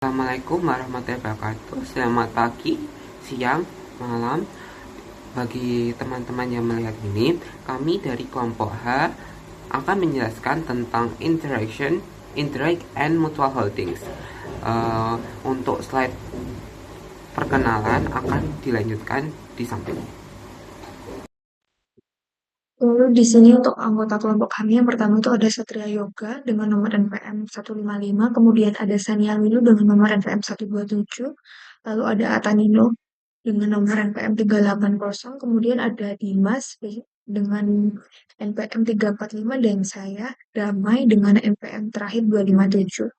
Assalamualaikum warahmatullahi wabarakatuh. Selamat pagi, siang, malam. Bagi teman-teman yang melihat ini, kami dari kelompok H akan menjelaskan tentang interaction, interact, and mutual holdings. Untuk slide perkenalan akan dilanjutkan di samping. Lalu di sini untuk anggota kelompok kami yang pertama itu ada Satria Yoga dengan nomor NPM 155, kemudian ada Sania Wilu dengan nomor NPM 127, lalu ada Atanino dengan nomor NPM 380, kemudian ada Dimas dengan NPM 345 dan saya Damai dengan NPM terakhir 257.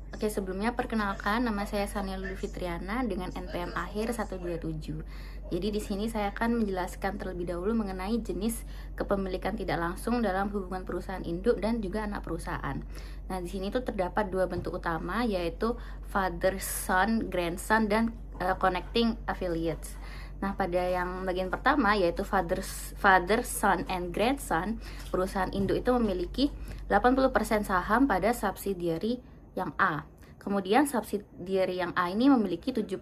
Oke, sebelumnya perkenalkan, nama saya Sania Lulu Fitriana dengan NPM akhir 127. Jadi di sini saya akan menjelaskan terlebih dahulu mengenai jenis kepemilikan tidak langsung dalam hubungan perusahaan induk dan juga anak perusahaan. Nah, di sini tuh terdapat dua bentuk utama, yaitu father son, grandson, dan connecting affiliates. Nah, pada yang bagian pertama yaitu father, son, and grandson, perusahaan induk itu memiliki 80% saham pada subsidiary yang A. Kemudian subsidiary yang A ini memiliki 70%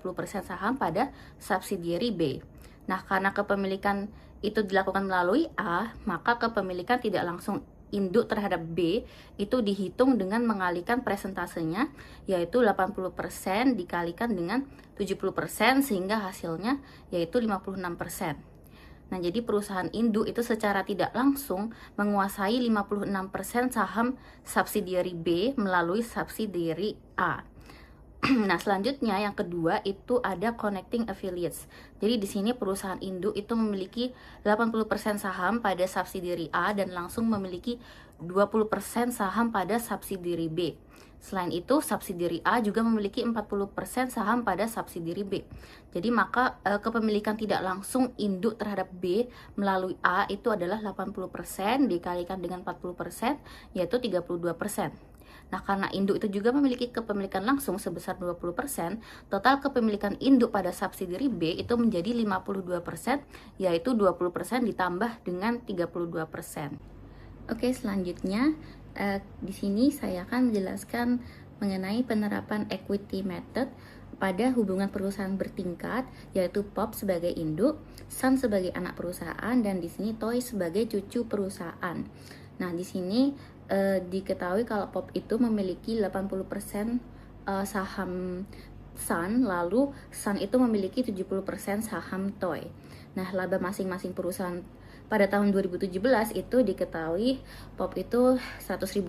saham pada subsidiary B. Nah, karena kepemilikan itu dilakukan melalui A, maka kepemilikan tidak langsung induk terhadap B itu dihitung dengan mengalihkan presentasenya, yaitu 80% dikalikan dengan 70% sehingga hasilnya yaitu 56%. Nah, jadi perusahaan induk itu secara tidak langsung menguasai 56% saham subsidiary B melalui subsidiary A. Nah, selanjutnya yang kedua itu ada connecting affiliates. Jadi di sini perusahaan induk itu memiliki 80% saham pada subsidiary A dan langsung memiliki 20% saham pada subsidiary B. Selain itu, subsidiary A juga memiliki 40% saham pada subsidiary B. Jadi maka kepemilikan tidak langsung induk terhadap B melalui A itu adalah 80% dikalikan dengan 40% yaitu 32%. Nah, karena induk itu juga memiliki kepemilikan langsung sebesar 20%, total kepemilikan induk pada subsidiary B itu menjadi 52%, yaitu 20% ditambah dengan 32%. Oke, selanjutnya di sini saya akan menjelaskan mengenai penerapan equity method pada hubungan perusahaan bertingkat, yaitu POP sebagai induk, Son sebagai anak perusahaan, dan di sini Toy sebagai cucu perusahaan. Nah, di sini diketahui kalau POP itu memiliki 80% saham Son, lalu Son itu memiliki 70% saham Toy. Nah, laba masing-masing perusahaan pada tahun 2017 itu diketahui POP itu $100.000,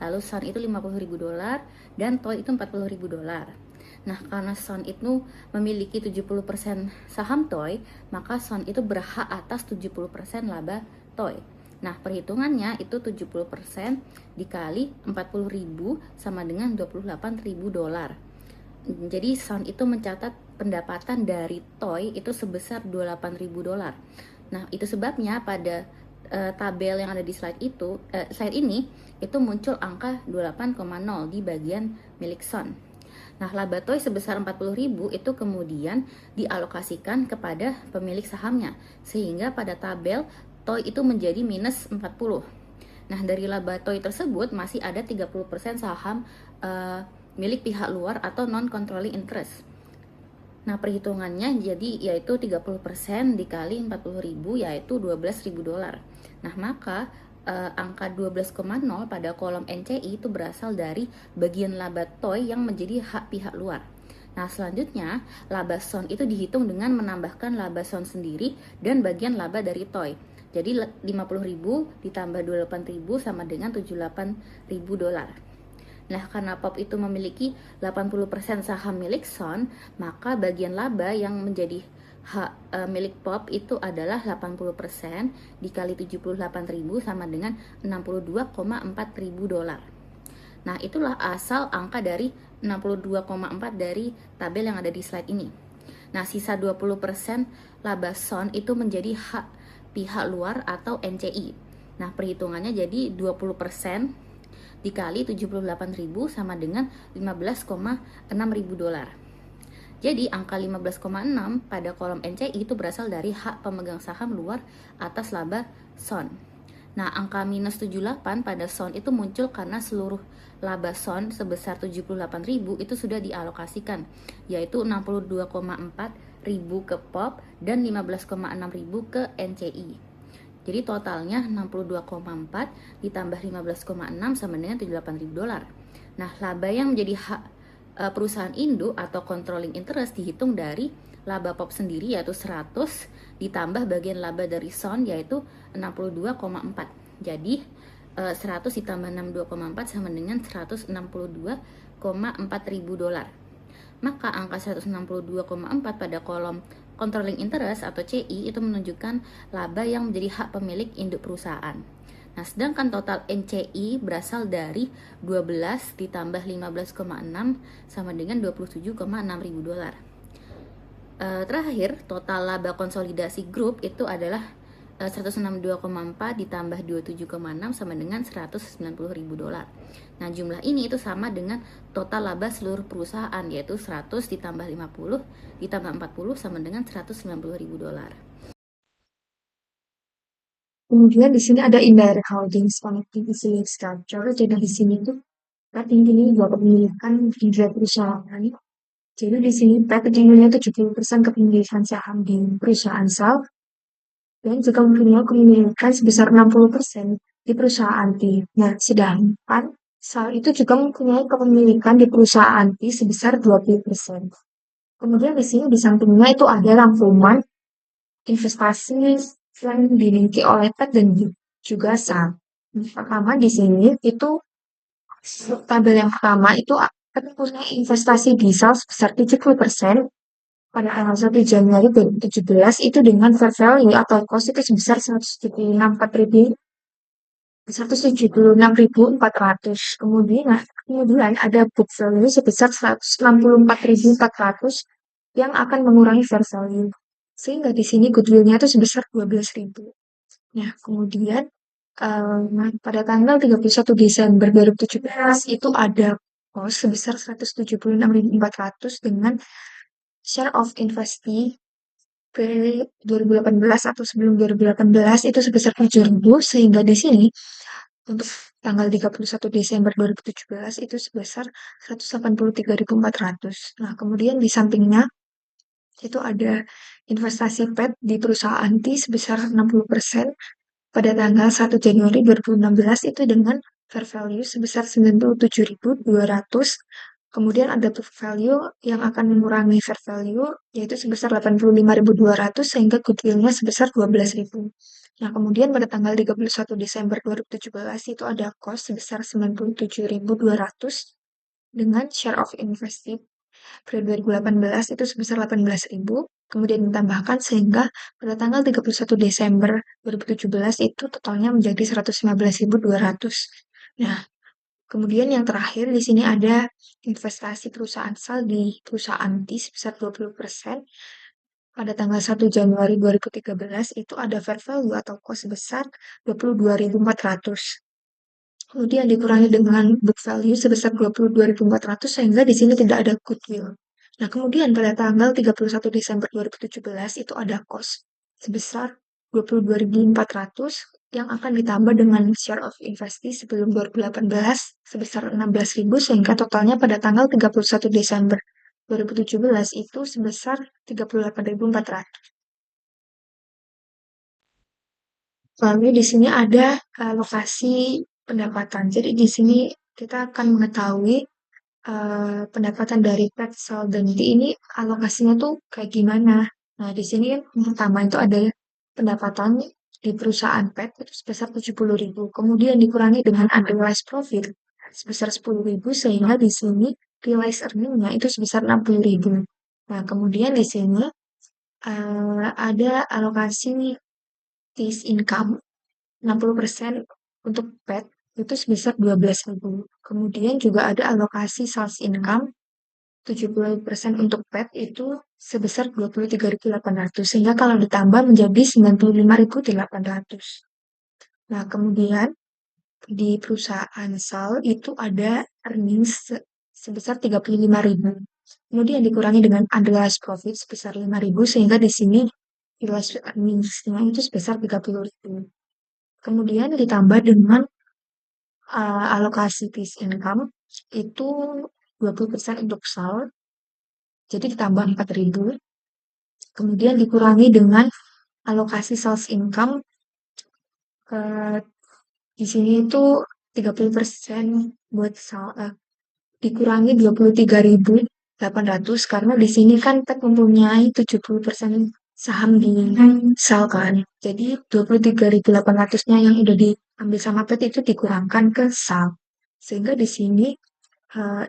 lalu Son itu $50.000, dan Toy itu $40.000. Nah, karena Son itu memiliki 70% saham Toy, maka Son itu berhak atas 70% laba Toy. Nah, perhitungannya itu 70% dikali 40.000 sama dengan $28.000. Jadi Son itu mencatat pendapatan dari Toy itu sebesar $28.000. Nah, itu sebabnya pada tabel yang ada di slide ini itu muncul angka 28,0 di bagian milik Son. Nah, laba Toy sebesar 40.000 itu kemudian dialokasikan kepada pemilik sahamnya, sehingga pada tabel Toy itu menjadi minus 40. Nah, dari laba Toy tersebut masih ada 30% saham milik pihak luar atau non-controlling interest. Nah, perhitungannya jadi yaitu 30% dikali 40.000 yaitu $12.000. Nah, maka angka 12,0 pada kolom NCI itu berasal dari bagian laba Toy yang menjadi hak pihak luar. Nah, selanjutnya laba Son itu dihitung dengan menambahkan laba Son sendiri dan bagian laba dari Toy. Jadi 50.000 ditambah 28.000 sama dengan $78.000. Nah, karena POP itu memiliki 80% saham milik Son, maka bagian laba yang menjadi hak milik POP itu adalah 80% dikali 78.000 sama dengan $62,400. Nah, itulah asal angka dari 62,4 dari tabel yang ada di slide ini. Nah, sisa 20% laba Son itu menjadi hak pihak luar atau NCI. Nah, perhitungannya jadi 20% dikali 78.000 sama dengan $15,600. Jadi angka 15,6 pada kolom NCI itu berasal dari hak pemegang saham luar atas laba Son. Nah, angka minus 78 pada SON itu muncul karena seluruh laba SON sebesar 78.000 itu sudah dialokasikan, yaitu 62,4 ribu ke POP dan 15,6 ribu ke NCI. Jadi totalnya 62,4 ditambah 15,6 sama dengan 78.000 dolar. Nah, laba yang menjadi hak perusahaan induk atau controlling interest dihitung dari laba POP sendiri yaitu 100 ditambah bagian laba dari SON yaitu 62,4. Jadi 100 ditambah 62,4 sama dengan 162,4 ribu dolar. Maka angka 162,4 pada kolom controlling interest atau CI itu menunjukkan laba yang menjadi hak pemilik induk perusahaan. Nah, sedangkan total NCI berasal dari 12 ditambah 15,6 sama dengan 27,6 ribu dolar. Terakhir, total laba konsolidasi grup itu adalah 162,4 ditambah 27,6 sama dengan 190 ribu dolar. Nah, jumlah ini itu sama dengan total laba seluruh perusahaan, yaitu 100 ditambah 50 ditambah 40 sama dengan 190 ribu dolar. Kemudian di sini ada indirect holdings connecting affiliate structure. Jadi di sini tuh PET ini juga kepemilikan tiga perusahaan. Jadi di sini PET punya 70% kepemilikan saham di perusahaan SAL dan juga mempunyai kepemilikan sebesar 60% di perusahaan T. Nah, sedangkan SAL itu juga mempunyai kepemilikan di perusahaan T sebesar 20%. Kemudian di sini di sampingnya itu ada rangkuman investasi yang dimiliki oleh PET dan juga SAL. Pertama di sini itu tabel yang pertama itu PET punya investasi di SAL sebesar 70% pada tanggal 1 Januari 2017 itu dengan fair value atau cost itu sebesar 176.400. Kemudian ada book value sebesar 164.400 yang akan mengurangi fair value. Sehingga di sini goodwill-nya itu sebesar 12.000. Nah, kemudian pada tanggal 31 Desember 2017 itu ada cost sebesar 176.400 dengan share of investee ke 2018 atau sebelum 2018 itu sebesar 7.000, sehingga di sini untuk tanggal 31 Desember 2017 itu sebesar 183.400. Nah, kemudian di sampingnya itu ada investasi PET di perusahaan T sebesar 60% pada tanggal 1 Januari 2016 itu dengan fair value sebesar 97.200. Kemudian ada book value yang akan mengurangi fair value yaitu sebesar 85.200 sehingga goodwill-nya sebesar 12.000. Nah, kemudian pada tanggal 31 Desember 2017 itu ada cost sebesar 97.200 dengan share of investee pada 2018 itu sebesar 18.000, kemudian ditambahkan sehingga pada tanggal 31 Desember 2017 itu totalnya menjadi 115.200. Nah, kemudian yang terakhir di sini ada investasi perusahaan SAL di perusahaan T sebesar 20%. Pada tanggal 1 Januari 2013 itu ada fair value atau cost sebesar 22.400. Kemudian dikurangi dengan book value sebesar 22.400 sehingga di sini tidak ada goodwill. Nah, kemudian pada tanggal 31 Desember 2017 itu ada cost sebesar 22.400 yang akan ditambah dengan share of investee sebelum 2018 sebesar 16.000 sehingga totalnya pada tanggal 31 Desember 2017 itu sebesar 38.400. Lalu di sini ada lokasi pendapatan. Jadi di sini kita akan mengetahui pendapatan dari PET, SAL, dan D ini alokasinya tuh kayak gimana. Nah, di sini yang pertama itu ada pendapatan di perusahaan PET itu sebesar 70.000. Kemudian dikurangi dengan unrealized profit sebesar 10.000 sehingga di sini realized earning-nya itu sebesar 60.000. Nah, kemudian di sini ada alokasi fees income 60% untuk PET itu sebesar 12.000. Kemudian juga ada alokasi sales income 70% untuk PET itu sebesar 23.800 sehingga kalau ditambah menjadi 95.800. Nah, kemudian di perusahaan SAL itu ada earnings sebesar 35.000. Kemudian dikurangi dengan unrealized profit sebesar 5.000 sehingga di sini realized earnings-nya itu sebesar 30.000. Kemudian ditambah dengan alokasi fixed income itu 20% untuk SAL, jadi ditambah 4.000. Kemudian dikurangi dengan alokasi sales income, eh, di sini itu 30% buat SAL, dikurangi 23.800 karena di sini kan Ted mempunyai 70% saham di SAL kan. Jadi 23.800-nya yang udah diambil sama Ted itu dikurangkan ke SAL. Sehingga di sini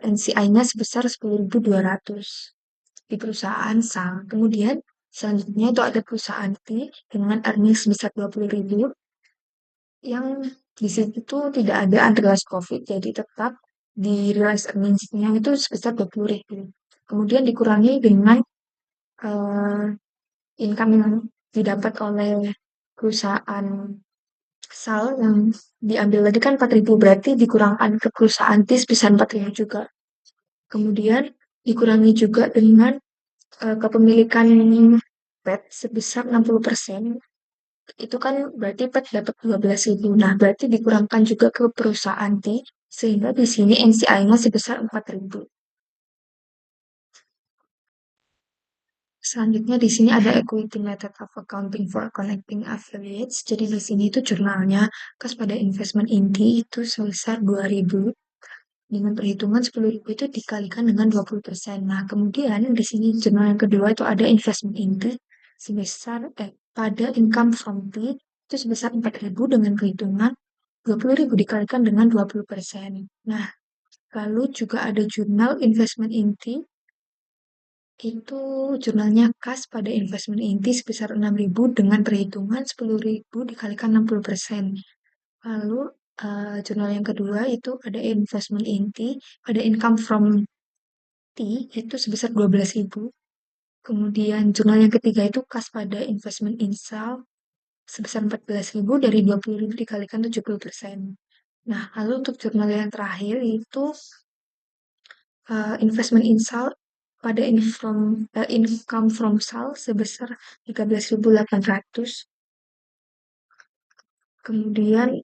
NCI-nya sebesar 10.200 di perusahaan SAL. Kemudian selanjutnya itu ada perusahaan T dengan earnings sebesar 20.000 yang di situ tidak ada unrealized profit, jadi tetap di realized earnings-nya itu sebesar 20.000. Kemudian dikurangi dengan eh, income yang didapat oleh perusahaan SAL yang diambil tadi kan 4.000, berarti dikurangkan ke perusahaan T sebesar 4.000 juga. Kemudian dikurangi juga dengan kepemilikan PET sebesar 60%. Itu kan berarti PET dapat 12.000. Nah, berarti dikurangkan juga ke perusahaan T, sehingga di sini NCI-nya sebesar 4.000. Selanjutnya di sini ada equity method of accounting for connecting affiliates. Jadi di sini itu jurnalnya kas pada investment inti itu sebesar 2.000 dengan perhitungan 10.000 itu dikalikan dengan 20%. Nah, kemudian di sini jurnal yang kedua itu ada investment inti sebesar pada income from T itu sebesar 4.000 dengan perhitungan 20.000 dikalikan dengan 20%. Nah, lalu juga ada jurnal investment inti itu jurnalnya kas pada investment inti sebesar 6.000 dengan perhitungan 10.000 dikalikan 60%. Lalu jurnal yang kedua itu ada investment inti pada income from T itu sebesar 12.000. Kemudian jurnal yang ketiga itu kas pada investment insal sebesar 14.000 dari 20.000 dikalikan 70%. Nah, lalu untuk jurnal yang terakhir itu investment insal pada income from sal sebesar 13.800. Kemudian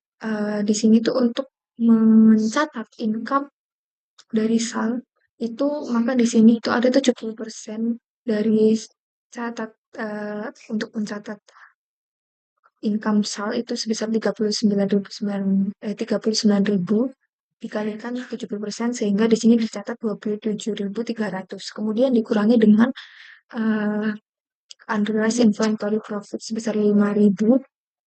di sini tuh untuk mencatat income dari sal itu maka di sini itu ada 70% dari catat untuk mencatat income sal itu sebesar 39.000 dikalikan 70% sehingga di sini dicatat 27.300. Kemudian dikurangi dengan uh, unrealized inventory profit sebesar 5.000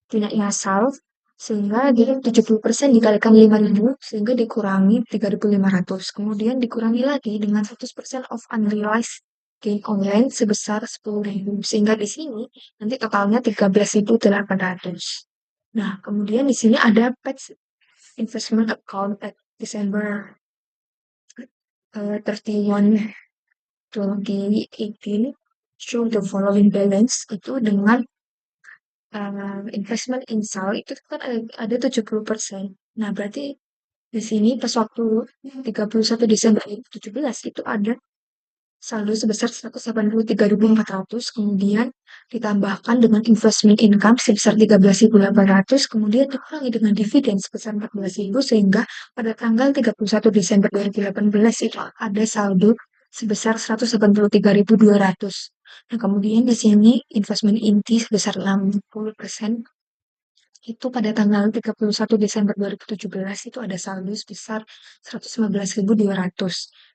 punyanya sal sehingga di 70% dikalikan 5.000 sehingga dikurangi 3.500. Kemudian dikurangi lagi dengan 100% of unrealized gain online sebesar 10.000 sehingga di sini nanti totalnya 13.800. Nah, kemudian di sini ada patch investment account at December 31 2018 show the following balance itu dengan investment insal itu kan ada 70%. Nah, berarti di sini pas waktu 31 Desember 2017 itu ada saldo sebesar 183.400, kemudian ditambahkan dengan investment income sebesar 13.800, kemudian dikurangi dengan dividen sebesar 14.000 sehingga pada tanggal 31 Desember 2018 itu ada saldo sebesar 183.200. Nah, kemudian di sini investment inti sebesar 60% itu pada tanggal 31 Desember 2017 itu ada saldo sebesar 115.200.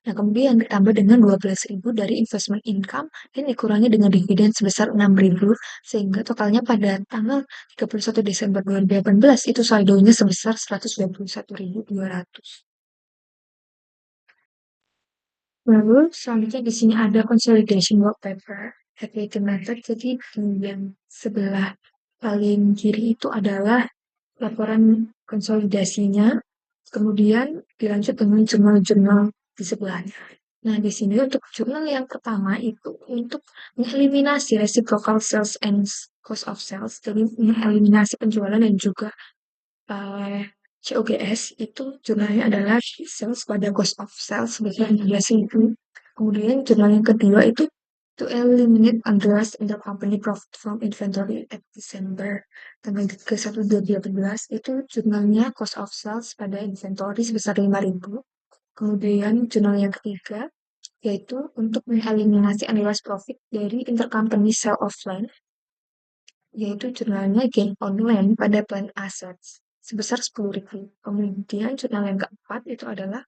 Nah, kemudian ditambah dengan 12.000 dari investment income dan dikurangi dengan dividen sebesar 6.000 sehingga totalnya pada tanggal 31 Desember 2018 itu saldonya sebesar 121.200. Lalu selanjutnya di sini ada consolidation work paper equity method. Jadi di yang sebelah paling kiri itu adalah laporan konsolidasinya, kemudian dilanjut dengan jurnal-jurnal di sebelahnya. Nah, di sini untuk jurnal yang pertama itu untuk mengeliminasi reciprocal sales and cost of sales, jadi mengeliminasi penjualan dan juga COGS itu jurnalnya adalah sales pada cost of sales sebesar 16.000. Kemudian jurnal yang kedua itu to eliminate unrealized intercompany profit from inventory at December tanggal ke-1 2018 itu jurnalnya cost of sales pada inventory sebesar 5.000. Kemudian jurnal yang ketiga yaitu untuk mengeliminasi unrealized profit dari intercompany sale of land, yaitu jurnalnya gain on land pada plan assets sebesar 10.000. Kemudian jurnal yang keempat itu adalah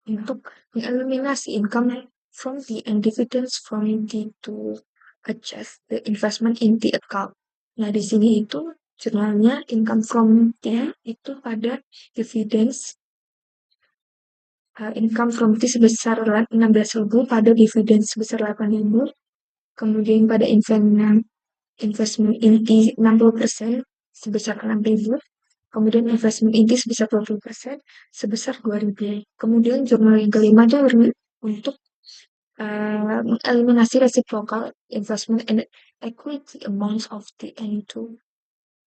untuk mengeliminasi income from the and dividends from the to adjust the investment in the account. Nah, di sini itu jurnalnya income from the itu pada dividends income from the sebesar 16.000 pada dividen sebesar 8.000, kemudian pada investment inti 60% sebesar 6.000, kemudian investment inti sebesar 20% sebesar 2.000. Kemudian jurnal yang kelima itu untuk eliminasi reciprocal investment and equity amounts of the N2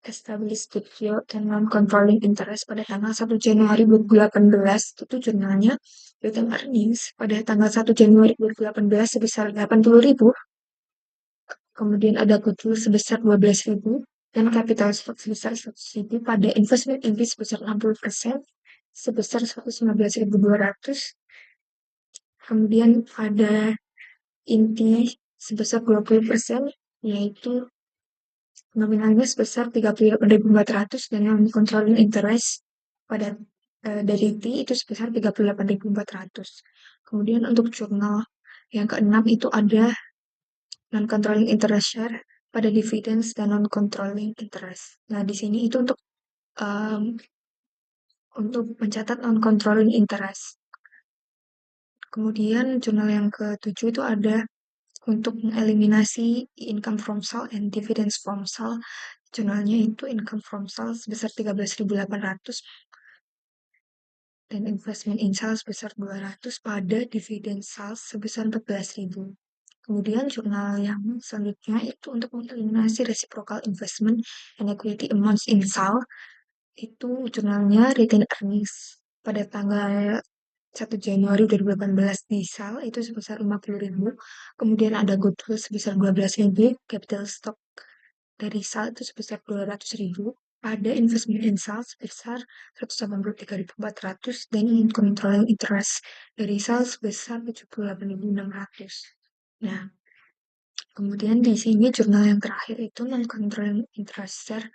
established the yield and non-controlling interest pada tanggal 1 Januari 2018. Itu jurnalnya return earnings pada tanggal 1 Januari 2018 sebesar 80.000. Kemudian ada goodwill sebesar 12.000 dan capital stock sebesar 100.000 pada investment inti sebesar 60% sebesar 115.200. Kemudian ada inti sebesar 20% yaitu nominalnya sebesar 38.400 dan yang controlling interest pada dari T itu sebesar 38.400. Kemudian untuk jurnal yang keenam itu ada non-controlling interest share pada dividends dan non-controlling interest. Nah, di sini itu untuk mencatat non-controlling interest. Kemudian jurnal yang ketujuh itu ada untuk mengeliminasi income from sale and dividends from sale. Jurnalnya itu income from sale sebesar 13.800 dan investment in sale sebesar 200 pada dividen sales sebesar 14.000. Kemudian jurnal yang selanjutnya itu untuk mengeliminasi reciprocal investment and equity amounts in sale. Itu jurnalnya retained earnings pada tanggal 1 Januari 2018 di sal itu sebesar 50.000. Kemudian ada goodwill sebesar 12.000, capital stock dari sal itu sebesar 200.000, ada investment in sal sebesar 183.400 dan controlling interest dari sal sebesar 78.600. Nah, kemudian di sini jurnal yang terakhir itu non-controlling interest share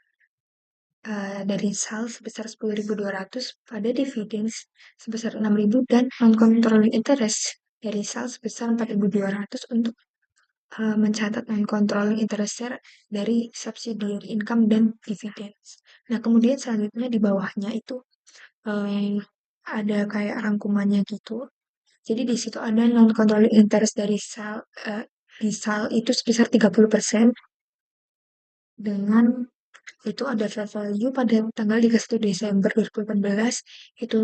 dari sal sebesar 10.200 pada dividends sebesar 6.000 dan non-controlling interest dari sal sebesar 4.200 untuk mencatat non-controlling interest share dari subsidiary income dan dividends. Nah, kemudian selanjutnya di bawahnya itu ada kayak rangkumannya gitu. Jadi di situ ada non-controlling interest dari sal di sal itu sebesar 30% dengan itu ada fair value pada tanggal 31 Desember 2018 itu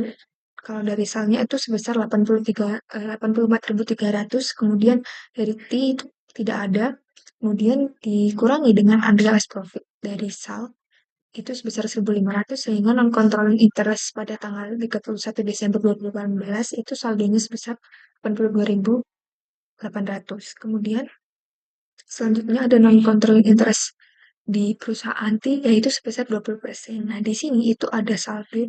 kalau dari salnya itu sebesar 84.300, kemudian dari T itu tidak ada, kemudian dikurangi dengan unrealized profit dari sal itu sebesar 1.500 sehingga non-controlling interest pada tanggal 31 Desember 2018 itu saldonya sebesar 82.800. Kemudian selanjutnya ada non-controlling interest di perusahaan T yaitu sebesar 20%. Nah, di sini itu ada saldo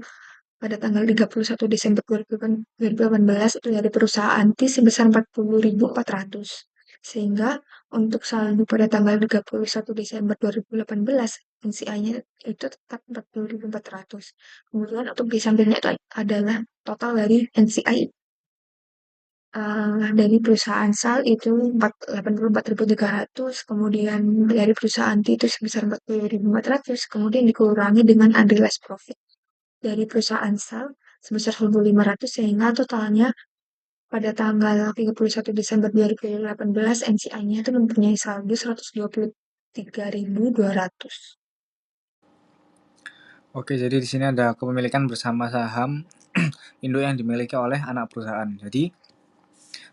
pada tanggal 31 Desember 2018 itu dari perusahaan T sebesar 40.400. Sehingga untuk saldo pada tanggal 31 Desember 2018 NCI-nya itu tetap 40.400. Kemudian untuk di sampingnya itu adalah total dari NCI dari perusahaan sal itu 84.300, kemudian dari perusahaan T itu sebesar 40.400, kemudian dikurangi dengan unrealized profit dari perusahaan sal sebesar 1.500 sehingga totalnya pada tanggal 31 Desember 2018 NCI-nya itu mempunyai saldo 123.200. Oke, jadi di sini ada kepemilikan bersama saham induk yang dimiliki oleh anak perusahaan. Jadi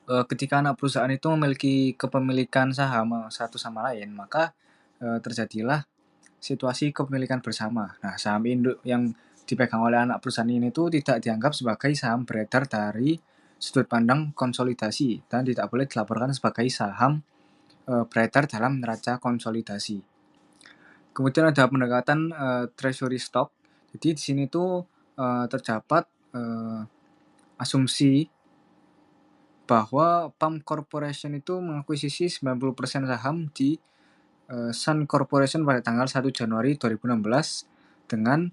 ketika anak perusahaan itu memiliki kepemilikan saham satu sama lain, maka terjadilah situasi kepemilikan bersama. Nah, saham induk yang dipegang oleh anak perusahaan ini tuh tidak dianggap sebagai saham beredar dari sudut pandang konsolidasi dan tidak boleh dilaporkan sebagai saham beredar dalam neraca konsolidasi. Kemudian ada pendekatan treasury stock. Jadi di sini tuh terdapat asumsi bahwa PAM Corporation itu mengakuisisi 90% saham di Sun Corporation pada tanggal 1 Januari 2016 dengan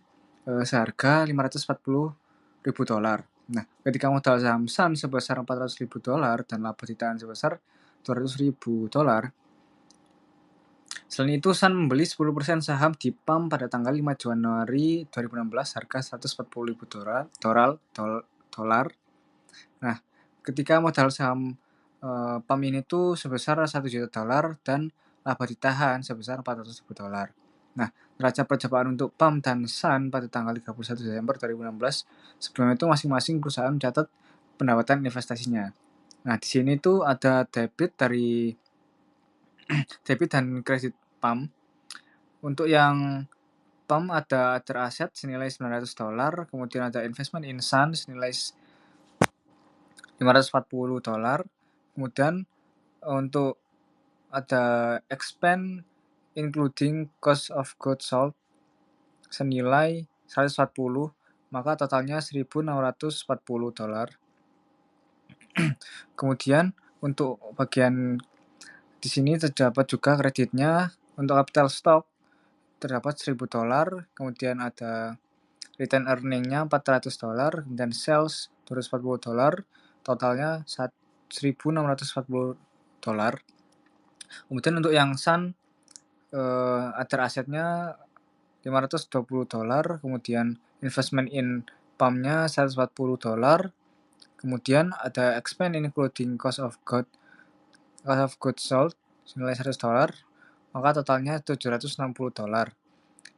seharga $540.000. Nah, ketika modal saham Sun sebesar $400.000 dan laba ditahan sebesar $200.000, selain itu Sun membeli 10% saham di PAM pada tanggal 5 Januari 2016 harga $140.000. Nah, ketika modal saham PAM ini tuh sebesar $1 juta dan laba ditahan sebesar $400.000. Nah, neraca percobaan untuk PAM dan Sun pada tanggal 31 Desember 2016 sebelumnya itu masing-masing perusahaan mencatat pendapatan investasinya. Nah, di sini tuh ada debit dan kredit PAM. Untuk yang PAM ada other asset senilai $900, kemudian ada investment in Sun senilai $540, kemudian untuk ada expense including cost of goods sold senilai $140, maka totalnya $1.640. Kemudian untuk bagian di sini terdapat juga kreditnya. Untuk capital stock terdapat $1.000, kemudian ada return earning-nya $400, kemudian sales $240, totalnya $1.640. Kemudian untuk yang Sun other asetnya $520, kemudian investment in PAM-nya $140, kemudian ada expense including cost of goods sold senilai $100, maka totalnya $760.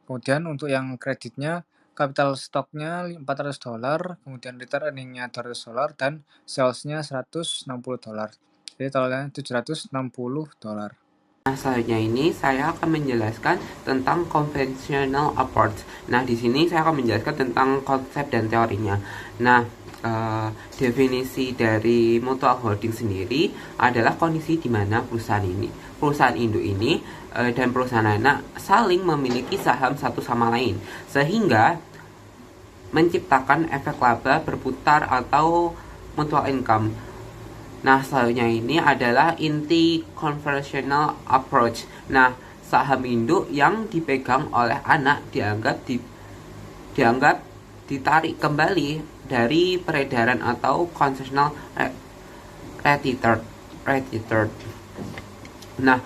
Kemudian untuk yang kreditnya capital stock-nya $400, kemudian return earning-nya $200 dan sales-nya $160. Jadi totalnya $760. Nah, selanjutnya ini saya akan menjelaskan tentang conventional approach. Nah, di sini saya akan menjelaskan tentang konsep dan teorinya. Nah, definisi dari mutual holding sendiri adalah kondisi di mana perusahaan induk ini dan perusahaan anak saling memiliki saham satu sama lain, sehingga menciptakan efek laba berputar atau mutual income. Nah, selanjutnya ini adalah inti conventional approach. Nah, saham induk yang dipegang oleh anak dianggap ditarik kembali dari peredaran atau conventional registered. Nah,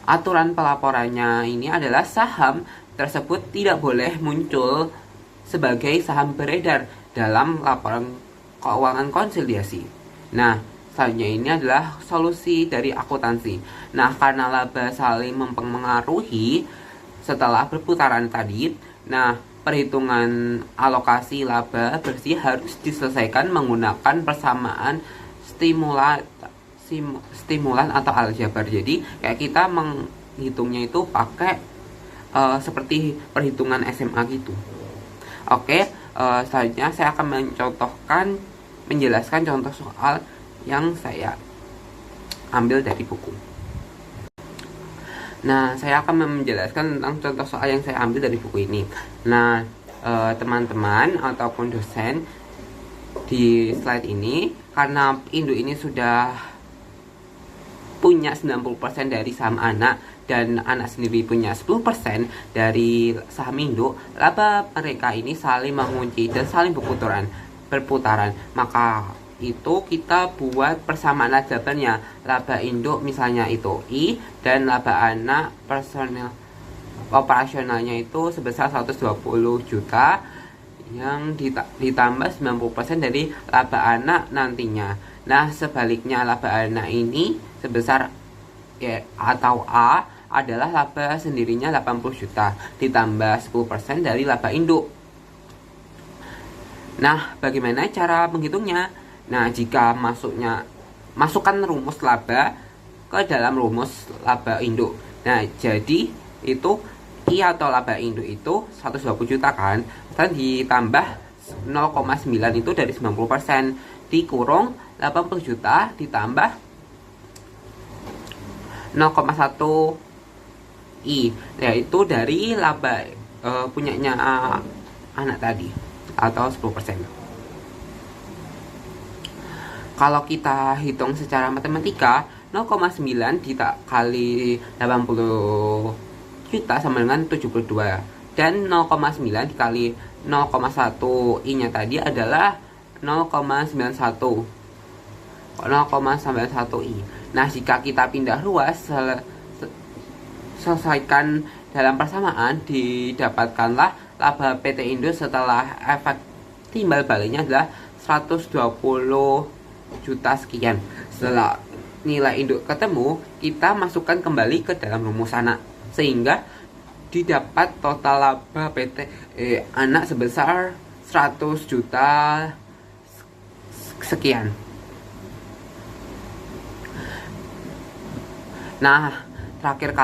aturan pelaporannya ini adalah saham tersebut tidak boleh muncul sebagai saham beredar dalam laporan keuangan konsolidiasi. Nah, selanjutnya ini adalah solusi dari akuntansi. Nah, karena laba saling mempengaruhi setelah perputaran tadi, nah perhitungan alokasi laba bersih harus diselesaikan menggunakan persamaan stimulan atau aljabar. Jadi kayak kita menghitungnya itu pakai seperti perhitungan SMA gitu. Oke, selanjutnya saya akan menjelaskan contoh soal yang saya ambil dari buku. Nah, saya akan menjelaskan tentang contoh soal yang saya ambil dari buku ini. Nah, teman-teman ataupun dosen di slide ini, karena induk ini sudah punya 90% dari saham anak dan anak sendiri punya 10% dari saham induk, laba mereka ini saling mengunci dan saling berputaran. Maka itu kita buat persamaan aljabarnya. Laba induk misalnya itu I dan laba anak operasionalnya itu sebesar 120 juta yang ditambah 90% dari laba anak nantinya. Nah, sebaliknya laba anak ini sebesar atau A adalah laba sendirinya 80 juta ditambah 10% dari laba induk. Nah, bagaimana cara menghitungnya? Nah, jika masukkan rumus laba ke dalam rumus laba induk. Nah, jadi itu I atau laba induk itu 120 juta kan, dan ditambah 0,9 itu dari 90% dikurung 80 juta ditambah 0,1 I, yaitu dari laba punyanya anak tadi atau 10%. Kalau kita hitung secara matematika, 0,9 dikali 80 juta sama dengan 72, dan 0,9 dikali 0,1 I nya tadi adalah 0,91 I. Nah, jika kita pindah ruas, selesaikan dalam persamaan, didapatkanlah laba PT Indo setelah efek timbal baliknya adalah 120 juta sekian. Setelah nilai induk ketemu, kita masukkan kembali ke dalam rumus anak, sehingga didapat total laba PT anak sebesar 100 juta sekian. Nah, terakhir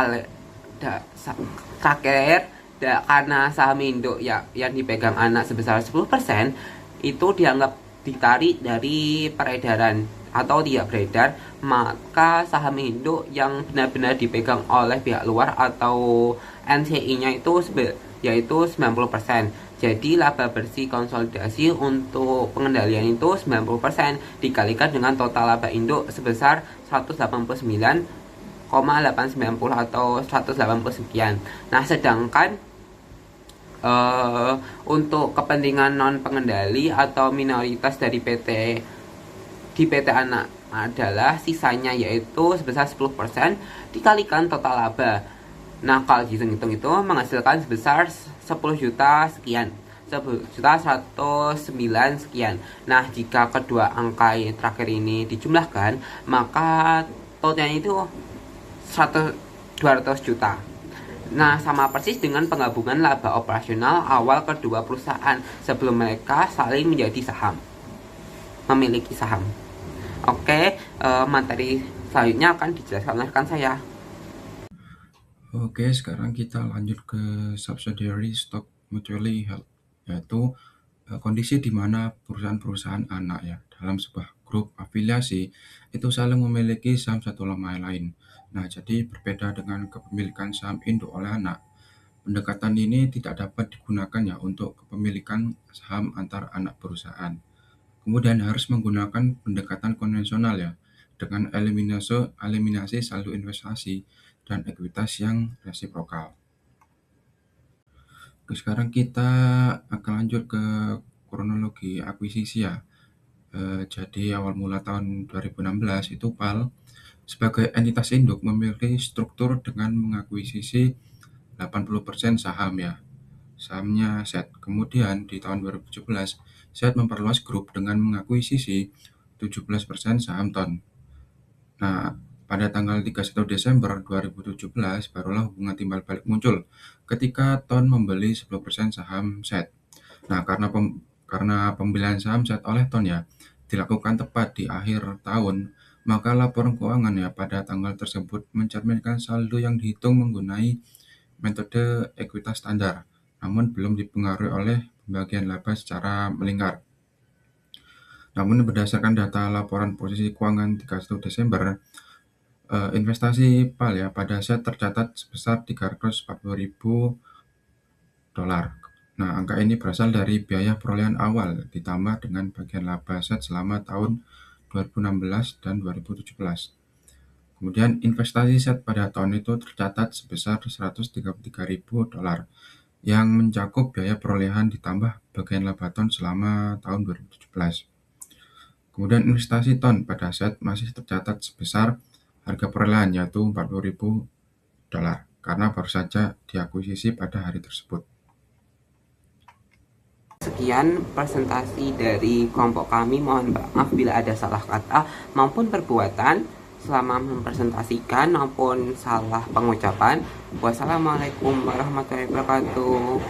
karena saham induk yang dipegang anak sebesar 10% itu dianggap ditarik dari peredaran atau tidak beredar, maka saham induk yang benar-benar dipegang oleh pihak luar atau NCI-nya itu yaitu 90%. Jadi laba bersih konsolidasi untuk pengendalian itu 90% dikalikan dengan total laba induk sebesar 189,890 atau 180 sekian. Nah, sedangkan untuk kepentingan non pengendali atau minoritas dari di PT anak adalah sisanya, yaitu sebesar 10% dikalikan total laba. Nah, kalau dihitung-hitung itu menghasilkan sebesar 10 juta sekian, 10 juta 109 sekian. Nah, jika kedua angka yang terakhir ini dijumlahkan, maka totalnya itu 200 juta. Nah, sama persis dengan penggabungan laba operasional awal kedua perusahaan sebelum mereka saling memiliki saham. Oke, materi selanjutnya akan dijelaskan oleh rekan saya. Oke, sekarang kita lanjut ke subsidiary stock mutually held, yaitu kondisi di mana perusahaan-perusahaan anak ya dalam sebuah grup afiliasi itu saling memiliki saham satu sama lain. Nah, jadi berbeda dengan kepemilikan saham induk oleh anak. Pendekatan ini tidak dapat digunakan ya untuk kepemilikan saham antar anak perusahaan. Kemudian harus menggunakan pendekatan konvensional ya, dengan eliminasi saldo investasi dan ekuitas yang resiprokal. Sekarang kita akan lanjut ke kronologi akuisisi ya. Jadi awal mula tahun 2016 itu PAL sebagai entitas induk memiliki struktur dengan mengakuisisi 80% saham ya, sahamnya SET. Kemudian di tahun 2017, SET memperluas grup dengan mengakuisisi 17% saham TON. Nah, pada tanggal 31 Desember 2017, barulah hubungan timbal balik muncul ketika TON membeli 10% saham SET. Nah, karena pembelian saham SET oleh TON ya dilakukan tepat di akhir tahun, maka laporan keuangan ya pada tanggal tersebut mencerminkan saldo yang dihitung menggunakan metode ekuitas standar, namun belum dipengaruhi oleh pembagian laba secara melingkar. Namun berdasarkan data laporan posisi keuangan 31 Desember, investasi PAL ya pada SET tercatat sebesar $340.000. Nah, angka ini berasal dari biaya perolehan awal ditambah dengan bagian laba SET selama tahun 2016 dan 2017. Kemudian investasi SET pada tahun itu tercatat sebesar $133.000 yang mencakup biaya perolehan ditambah bagian laba TON selama tahun 2017. Kemudian investasi TON pada SET masih tercatat sebesar harga perolehan yaitu $40.000 karena baru saja diakuisisi pada hari tersebut. Sekian presentasi dari kelompok kami. Mohon maaf bila ada salah kata maupun perbuatan selama mempresentasikan maupun salah pengucapan. Wassalamualaikum warahmatullahi wabarakatuh.